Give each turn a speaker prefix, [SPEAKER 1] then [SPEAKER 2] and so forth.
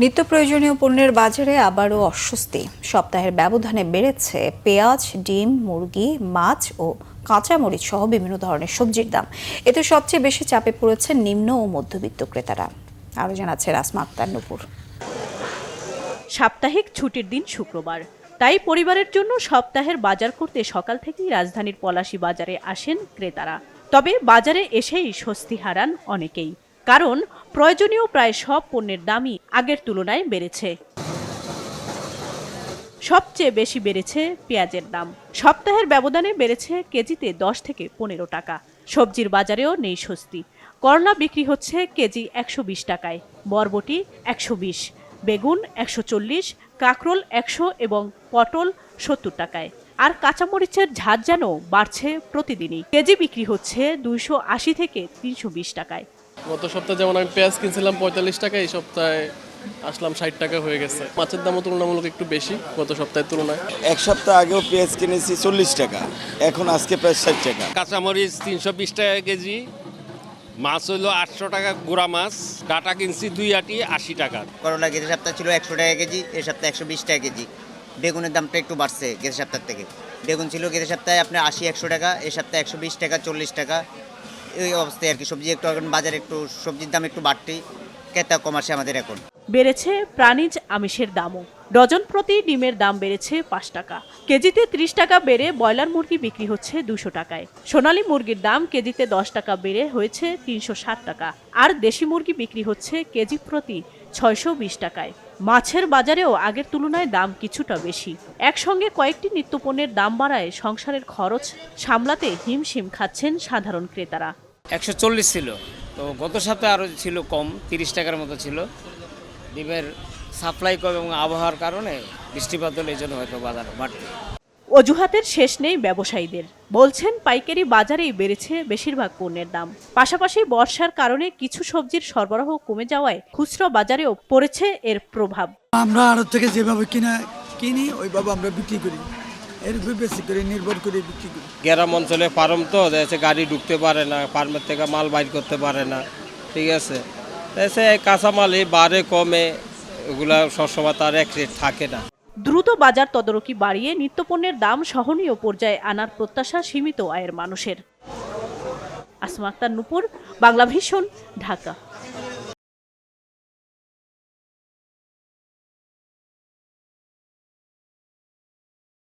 [SPEAKER 1] নিত্য প্রয়োজনীয় পণ্যের বাজারে আবারও অস্বস্তি। সপ্তাহের ব্যবধানে বেড়েছে পেঁয়াজ, ডিম, মুরগি, মাছ ও কাঁচামরিচ সহ বিভিন্ন ধরনের সবজির দাম। এতে সবচেয়ে বেশি চাপে পড়েছে নিম্ন ও মধ্যবিত্ত ক্রেতারা। আরও জানাচ্ছে রাসমা আক্তার নূপুর।
[SPEAKER 2] সাপ্তাহিক ছুটির দিন শুক্রবার, তাই পরিবারের জন্য সপ্তাহের বাজার করতে সকাল থেকেই রাজধানীর পলাশী বাজারে আসেন ক্রেতারা। তবে বাজারে এসেই স্বস্তি হারান অনেকেই, কারণ প্রয়োজনীয় প্রায় সব পণ্যের দামই আগের তুলনায় বেড়েছে। সবচেয়ে বেশি বেড়েছে পেঁয়াজের দাম। সপ্তাহের ব্যবধানে বেড়েছে কেজিতে 10 থেকে 15 টাকা। সবজির বাজারেও নেই স্বস্তি। করলা বিক্রি হচ্ছে কেজি 120 টাকায়, বরবটি 120, বেগুন 140, কাঁকরোল 100 এবং পটল 70 টাকায়। আর কাঁচামরিচের ঝাঁজ যেন বাড়ছে প্রতিদিনই। কেজি বিক্রি হচ্ছে 280 থেকে 320 টাকায়।
[SPEAKER 3] গত সপ্তাহে যেমন আমি পেঁয়াজ কিনছিলাম 45 টাকা, এই সপ্তাহে আসলাম 60 টাকা হয়ে গেছে। মাছের দামও তুলনামূলক একটু বেশি গত সপ্তাহের তুলনায়।
[SPEAKER 4] এক সপ্তাহ আগেও পেঁয়াজ কিনেছি 40 টাকা, এখন আজকে প্রায় 60 টাকা।
[SPEAKER 5] কাঁচামরিচ 320 টাকা কেজি, মাছ হইলো 800 টাকা গুড়া মাছ, ডাটা কিনছি 2 আটি 80 টাকা।
[SPEAKER 6] করলা গেছে সপ্তাহ ছিল 100 টাকা কেজি, এই সপ্তাহে 120 টাকা কেজি। বেগুনের দামটা একটু বাড়ছে গেছে সপ্তাহ থেকে। বেগুন ছিল গেছে সপ্তাহে আপনার 80-100 টাকা, এই সপ্তাহে 120 টাকা 40 টাকা, এই অবস্থায় আর কি। সবজি একটু এখন বাজারে একটু সবজির দাম একটু বাড়তেই ক্রেতা কম আসে আমাদের এখন।
[SPEAKER 2] বেড়েছে প্রাণীজ আমিষের দামও। ডজন প্রতি ডিমের দাম বেড়েছে 5 টাকা। কেজিতে 30 টাকা বেড়ে ব্রয়লার মুরগি বিক্রি হচ্ছে 200 টাকায়। সোনালী মুরগির দাম কেজিতে 10 টাকা বেড়ে হয়েছে 360 টাকা। আর দেশি মুরগি বিক্রি হচ্ছে কেজি প্রতি 620 টাকায়। মাছের বাজারেও আগের তুলনায় দাম কিছুটা বেশি। একসঙ্গে কয়েকটি নিত্যপণ্যের দাম বাড়ায় সংসারের খরচ সামলাতে হিমশিম খাচ্ছেন সাধারণ ক্রেতারা।
[SPEAKER 7] 140 ছিল, তো গত সপ্তাহে আরও ছিল কম, 30 টাকার মতো ছিল। ডিমের সাপ্লাই কম এবং আবহাওয়ার কারণে বৃষ্টিপাত হলে এই জন্য হয়তো বাজার বাড়বে।
[SPEAKER 2] অজুহাতের শেষ নেই ব্যবসায়ীদের। বলছেন পাইকারি বাজারেই বেড়েছে বেশিরভাগ পণ্যের দাম। পাশাপাশি বর্ষার কারণে কিছু সবজির সরবরাহ কমে যাওয়ায় খুচরা বাজারেও পড়েছে এর প্রভাব।
[SPEAKER 8] আমরা আড়ত থেকে যেভাবে কিনি ওইভাবে আমরা বিক্রি করি, এর উপর বেশি করে নির্ভর করে বিক্রি করি।
[SPEAKER 5] গ্রাম অঞ্চলে ফার্ম তো দেখছে গাড়ি ঢুকতে পারে না, ফার্মের থেকে মাল বাইর করতে পারে না, ঠিক আছে। দেখছে কাঁচামাল এই বাড়ে কমে, এগুলা সবসময় তার এক রেট থাকে না।
[SPEAKER 2] দ্রুত বাজার তদারকি বাড়িয়ে নিত্যপণ্যের দাম সহনীয় পর্যায়ে আনার প্রত্যাশা সীমিত আয়ের মানুষের। আসমা আক্তার নূপুর, বাংলাভিশন, ঢাকা।